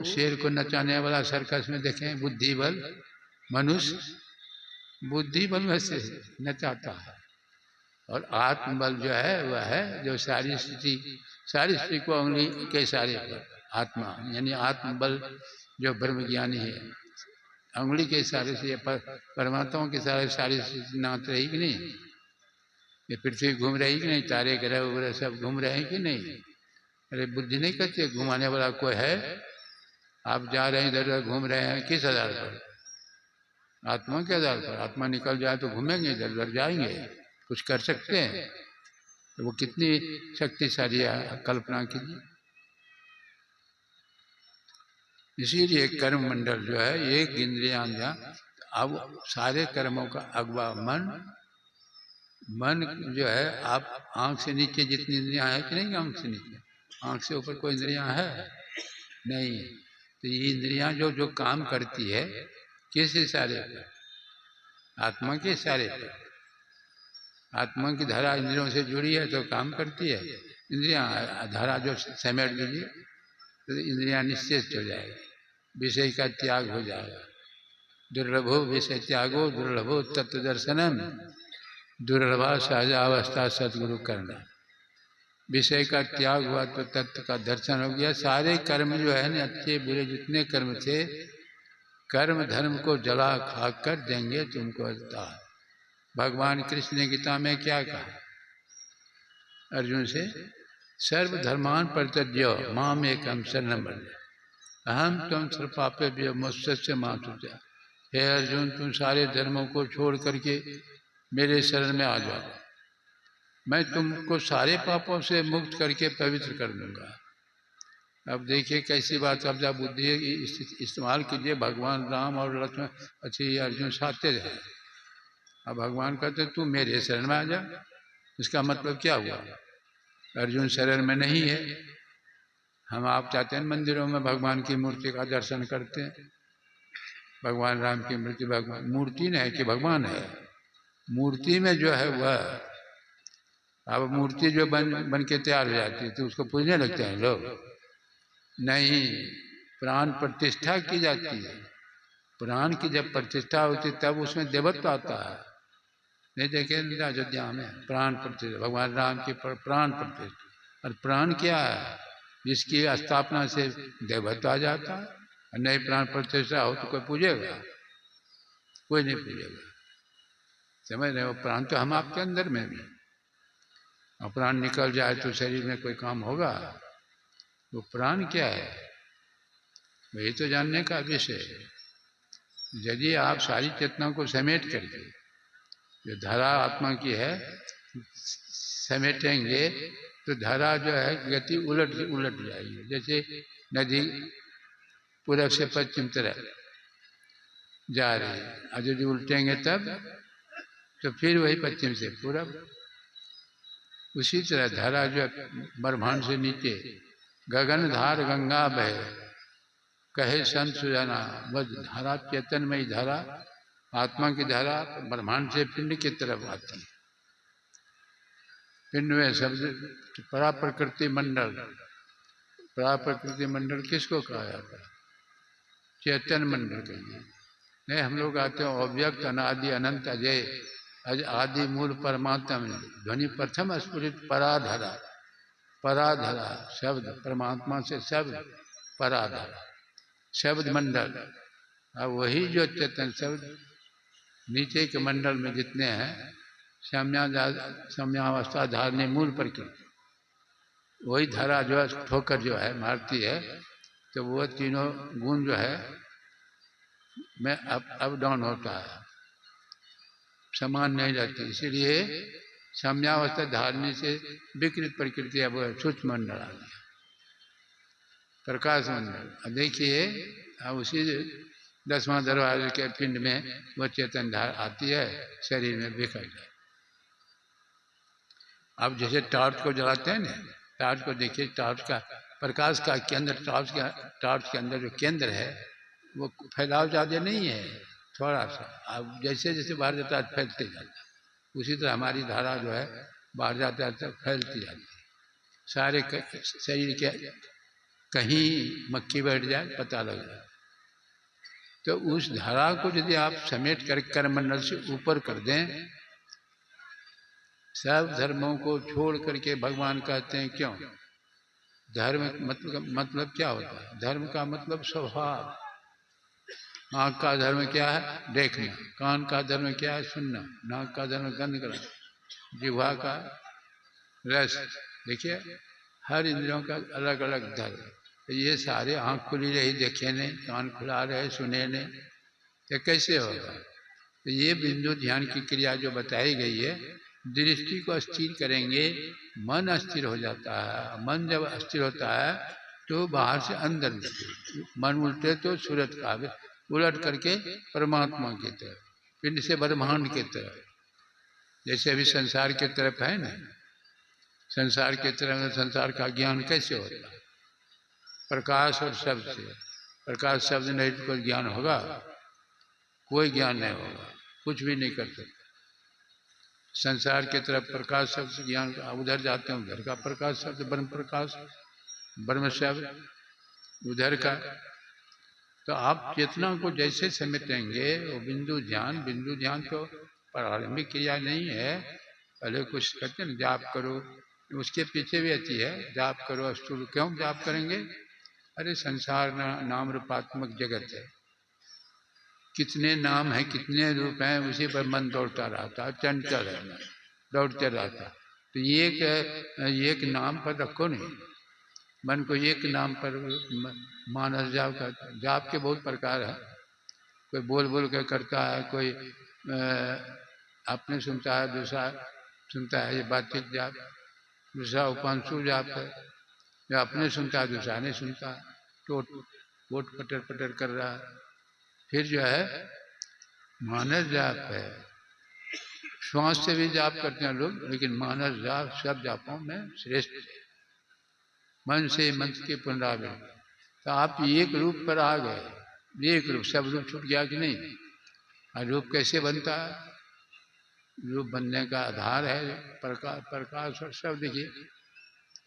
शेर को नचाने वाला सर्कस में देखें, बुद्धि बल मनुष्य बुद्धि बल में से नचाता है, और आत्मबल जो है वह है जो सारी स्थिति को उंगली के इशारे पर आत्मा यानी आत्मबल जो ब्रह्म ज्ञानी है, उंगली के इशारे से परमात्मा के इशारे सारी स्थिति नाच रही कि नहीं, ये पृथ्वी घूम रही कि नहीं, तारे ग्रह वगैरह सब घूम रहे हैं कि नहीं। अरे बुद्धि नहीं करती, घुमाने वाला कोई है? आप जा रहे हैं इधर उधर घूम रहे हैं, किस आधार पर? आत्मा के आधार पर। आत्मा निकल जाए तो घूमेंगे, इधर उधर जाएंगे, कुछ कर सकते हैं? तो वो कितनी शक्तिशाली है, कल्पना कीजिए। इसीलिए कर्म मंडल जो है एक इंद्रियां, अब सारे कर्मों का अगवा मन जो है, आप आंख से नीचे जितनी इंद्रियां है कि नहीं, आंख से नीचे, आंख से ऊपर कोई इंद्रियां है नहीं। तो ये इंद्रियां जो जो काम करती है किस इशारे पर? आत्मा के इशारे पर। आत्मा की धारा इंद्रियों से जुड़ी है तो काम करती है। इंद्रियां धारा जो समेट दीजिए तो इंद्रियां निश्चेष्ट हो जाएगी, विषय का त्याग हो जाएगा। दुर्लभो विषय त्यागो दुर्लभो तत्व दर्शनम, दुर्लभा सहजावस्था सदगुरु करना। विषय का त्याग हुआ तो तत्व का दर्शन हो गया। सारे कर्म जो है ना, अच्छे बुरे जितने कर्म थे, कर्म धर्म को जला खा कर देंगे तुमको अवतार। भगवान कृष्ण ने गीता में क्या कहा अर्जुन से? सर्वधर्मान परित्यज्य माम एकम शरणं व्रज अहम त्वं सर्वपापेभ्यो मोक्षयिष्यामि मा शुचः। हे अर्जुन, तुम सारे धर्मों को छोड़ करके मेरे शरण में आ जाओ, मैं तुमको सारे पापों से मुक्त करके पवित्र कर दूंगा। अब देखिए कैसी बात, अब जब बुद्धि इस्तेमाल कीजिए। भगवान राम और लक्ष्मण अच्छी अर्जुन साथे रहे, अब भगवान कहते तू मेरे शरण में आ जा। इसका मतलब क्या हुआ? अर्जुन शरण में नहीं है। हम आप चाहते हैं मंदिरों में भगवान की मूर्ति का दर्शन करते हैं, भगवान राम की मूर्ति, भगवान मूर्ति नहीं है कि भगवान है। मूर्ति में जो है वह, अब मूर्ति जो बन के तैयार हो जाती है तो उसको पूजने लगते हैं लोग। नहीं, प्राण प्रतिष्ठा की जाती है। प्राण की जब प्रतिष्ठा होती है तब उसमें देवत्व आता है। नहीं देखे अयोध्या में प्राण प्रतिष्ठा, भगवान राम की प्राण प्रतिष्ठा। और प्राण क्या है? जिसकी स्थापना से देवत्व आ जाता है। और नहीं प्राण प्रतिष्ठा हो तो कोई पूजेगा? कोई नहीं पूजेगा। समझ रहे हो? प्राण तो हम आपके अंदर में भी, और प्राण निकल जाए तो शरीर में कोई काम होगा? वो प्राण क्या है वही तो जानने का विषय है। यदि आप सारी चेतना को समेट करके जो धारा आत्मा की है समेटेंगे तो धारा जो है गति उलट जाएगी। जैसे नदी पूरब से पश्चिम तरफ जा रही है, और यदि उल्टेंगे तब तो फिर वही पश्चिम से पूरब। उसी तरह धारा जो ब्रह्मांड से नीचे गगन धार गंगा बहे कहे संत सुजाना, बस धारा चेतनमयी धारा आत्मा की धारा ब्रह्मांड से पिंड की तरफ आती है। पिंड में शब्द परा प्रकृति मंडल, परा प्रकृति मंडल किसको कहा जाता है? चेतन मंडल कहिए। नहीं, हम लोग आते हैं अव्यक्त अनादि अनंत अजय आदि मूल परमात्मा में ध्वनि प्रथम स्फुरित पराधरा। पराधरा शब्द परमात्मा से शब्द पराधरा शब्द मंडल। अब वही जो चेतन शब्द नीचे के मंडल में जितने हैं साम्यावस्था धारणी मूल प्रकृति, वही धारा जो है ठोकर जो है मारती है तो वो तीनों गुण जो है में अप डाउन होता है, समान नहीं रहती। इसीलिए साम्यावस्था धारणी से विकृत प्रकृति अब सूक्ष्म मंडल आ गया, प्रकाश मंडल। देखिए अब उसी 10वां दरवाजे के पिंड में वह चेतन धार आती है, शरीर में बिखर जाए। अब जैसे टॉर्च को जलाते हैं ना, टॉर्च को देखिए, टॉर्च का प्रकाश का केंद्र, टॉर्च के अंदर जो केंद्र है वो फैलाव ज़्यादा नहीं है, थोड़ा सा। अब जैसे जैसे बाहर जाता है फैलते जाता है, उसी तरह हमारी धारा जो है बाहर जाता है तो फैलती जाती है। सारे शरीर के कहीं मक्खी बैठ जाए पता लग जाए। तो उस धारा को यदि आप समेट कर करमंडल से ऊपर कर दें, सब धर्मों को छोड़ करके भगवान कहते हैं क्यों? धर्म मतलब क्या होता है? धर्म का मतलब स्वभाव। आँख का धर्म क्या है? देखना। कान का धर्म क्या है? सुनना। नाक का धर्म गंध करना। जिह्वा का रस। देखिए हर इंद्रियों का अलग अलग धर्म। तो ये सारे आँख खुली रही देखे नहीं, कान खुला रहे सुने नहीं, ये कैसे होगा? तो ये बिंदु ध्यान की क्रिया जो बताई गई है, दृष्टि को स्थिर करेंगे, मन अस्थिर हो जाता है। मन जब अस्थिर होता है तो बाहर से अंदर मन उल्टे तो सूरत का उलट करके परमात्मा की तरफ, पिंड से ब्रह्मांड की तरफ। जैसे अभी संसार की तरफ है ना, संसार की तरफ संसार का ज्ञान कैसे होता है? प्रकाश और शब्द से। प्रकाश शब्द नहीं तो कोई ज्ञान होगा? कोई ज्ञान नहीं होगा, कुछ भी नहीं कर सकते। संसार की तरफ प्रकाश शब्द ज्ञान, उधर जाते हैं उधर का प्रकाश शब्द ब्रह्म प्रकाश, ब्रह्म शब्द उधर का। तो आप चेतना को जैसे समेटेंगे वो बिंदु ध्यान तो प्रारंभिक क्रिया नहीं है। पहले कुछ करते हैं जाप करो, उसके पीछे भी अच्छी है जाप करो अस्तुर। क्यों जाप करेंगे? अरे संसार नाम रूपात्मक जगत है, कितने नाम है कितने रूप हैं, उसी पर मन दौड़ता रहता है, चंचल है मन, दौड़ते रहता। तो एक नाम पर रखो नहीं मन को, एक नाम पर मानस जाप करता है। जाप के बहुत प्रकार है, कोई बोल बोल के करता है, कोई अपने सुनता है, दूसरा सुनता है, ये बातचीत जाप। दूसरा उपांशु जाप है, जो अपने सुनता है दूसरा नहीं सुनता, वोट पटर पटर कर रहा है। फिर जो है मानस जाप है, श्वास से भी जाप करते हैं लोग, लेकिन मानस जाप सब जापों में श्रेष्ठ है। मन से मंत्र के पुनरावृत्ति। तो आप एक रूप पर आ गए, एक रूप, सब रूप छूट गया कि नहीं? और रूप कैसे बनता है? रूप बनने का आधार है प्रकाश और शब्द। देखिए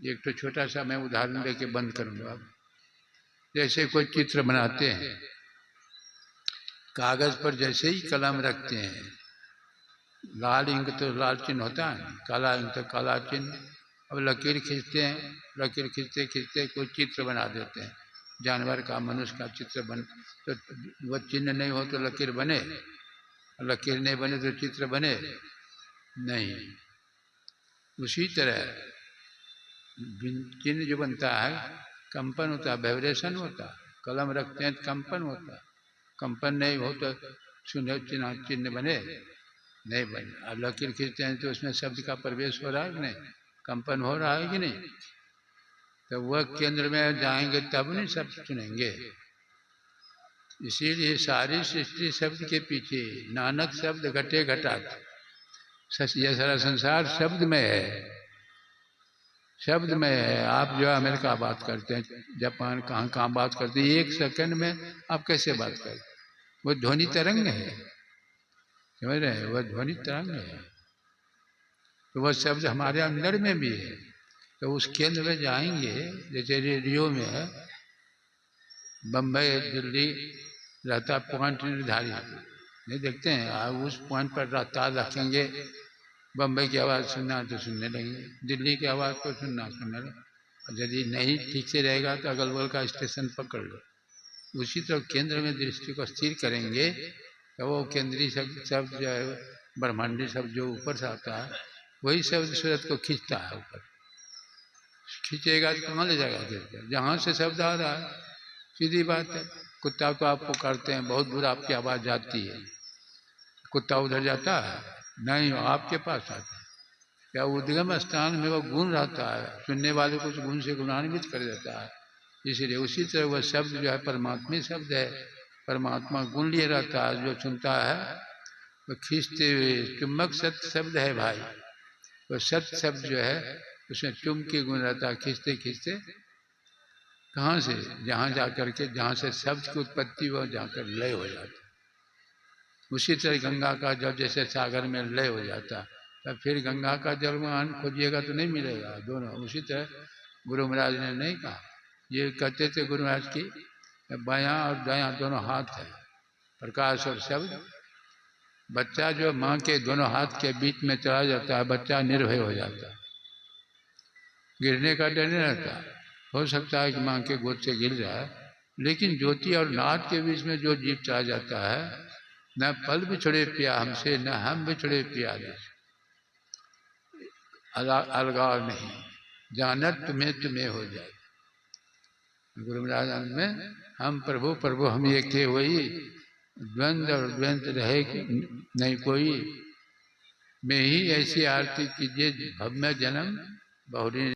एक तो छोटा सा मैं उदाहरण लेके बंद करूंगा। जैसे कोई चित्र बनाते हैं, कागज पर जैसे ही कलम रखते हैं, लाल इंक तो लाल चिन्ह होता है, काला इंक तो काला चिन्ह। अब लकीर खींचते हैं, लकीर खींचते खींचते कोई चित्र बना देते हैं, जानवर का मनुष्य का चित्र बन, तो वह चिन्ह नहीं हो तो लकीर बने, लकीर नहीं बने तो चित्र बने नहीं। उसी तरह चिन्ह जो बनता है कंपन होता है, वाइब्रेशन होता है। कलम रखते हैं तो कंपन होता है, कंपन नहीं हो तो चिन्ह बने नहीं बने। अब लकीर खींचते हैं तो उसमें शब्द का प्रवेश हो रहा है कि नहीं, कंपन हो रहा है कि नहीं? तो वह केंद्र में जाएंगे तब नहीं सब सुनेंगे। इसीलिए सारी सृष्टि शब्द के पीछे, नानक शब्द घटे घटात, यह सारा संसार शब्द में है, शब्द में है। आप जो अमेरिका बात करते हैं, जापान कहाँ बात करते हैं, एक सेकंड में आप कैसे बात करते? वो ध्वनि तरंग है, समझ रहे हैं? वह ध्वनि तरंग है, तो वह शब्द हमारे अंदर में भी है। तो उस केंद्र में जाएंगे, जैसे रेडियो में है, बम्बई दिल्ली रहता पॉइंट निर्धारित नहीं देखते हैं, उस पॉइंट पर तार रखेंगे, बम्बई की आवाज़ सुनना तो सुनने लगेंगे, दिल्ली की आवाज़ को सुनने लगेंगे। और यदि नहीं ठीक से रहेगा तो अगल बगल का स्टेशन पकड़ लो। उसी तरह केंद्र में दृष्टि को स्थिर करेंगे तो वो केंद्रीय शब्द जो है, ब्रह्मांडी शब्द जो ऊपर से आता है, वही शब्द सूरत को खींचता है ऊपर। खींचेगा तो कहाँ ले जाएगा? खींचकर जहाँ से शब्द आ रहा है, सीधी बात है। कुत्ता को आप पुकारते हैं, बहुत दूर आपकी आवाज़ जाती है, कुत्ता उधर जाता है नहीं, आपके पास आता है। क्या उद्गम स्थान में वो गुण रहता है, सुनने वाले को उस गुण से गुणान्वित कर देता है। इसलिए उसी तरह वह शब्द जो है परमात्मा शब्द है, परमात्मा गुण लिए रहता है। जो सुनता है वो खींचते हुए, चुम्बक सत्य शब्द है भाई, वो सत्य शब्द जो है उसमें चुम के गुण रहता है, खींचते खींचते कहाँ से, जहाँ जा करके, जहाँ से शब्द की उत्पत्ति वह जाकर लय हो जाता। उसी तरह गंगा का जल जैसे सागर में लय हो जाता, तब फिर गंगा का जल में खोजिएगा तो नहीं मिलेगा, दोनों। उसी तरह गुरु महाराज ने नहीं कहा ये कहते थे गुरु महाराज की बायां और दायां दोनों हाथ है, प्रकाश और शब्द। बच्चा जो माँ के दोनों हाथ के बीच में चला जाता है, बच्चा निर्भय हो जाता है, गिरने का डर नहीं रहता। हो सकता है कि माँ के गोद से गिर जाए, लेकिन ज्योति और नाद के बीच में जो जीव चला जाता है, न पल बिछड़े पिया हमसे, न हम बिछड़े पिया से, अलगाव नहीं, जानत तुम्हें तुम्हें हो जाए। गुरु महाराज में हम प्रभु प्रभु हम एक थे वही, द्वंद्व और द्वंद्व रहे कि नहीं कोई, मैं ही ऐसी आरती कीजिए भव में जन्म बहुरी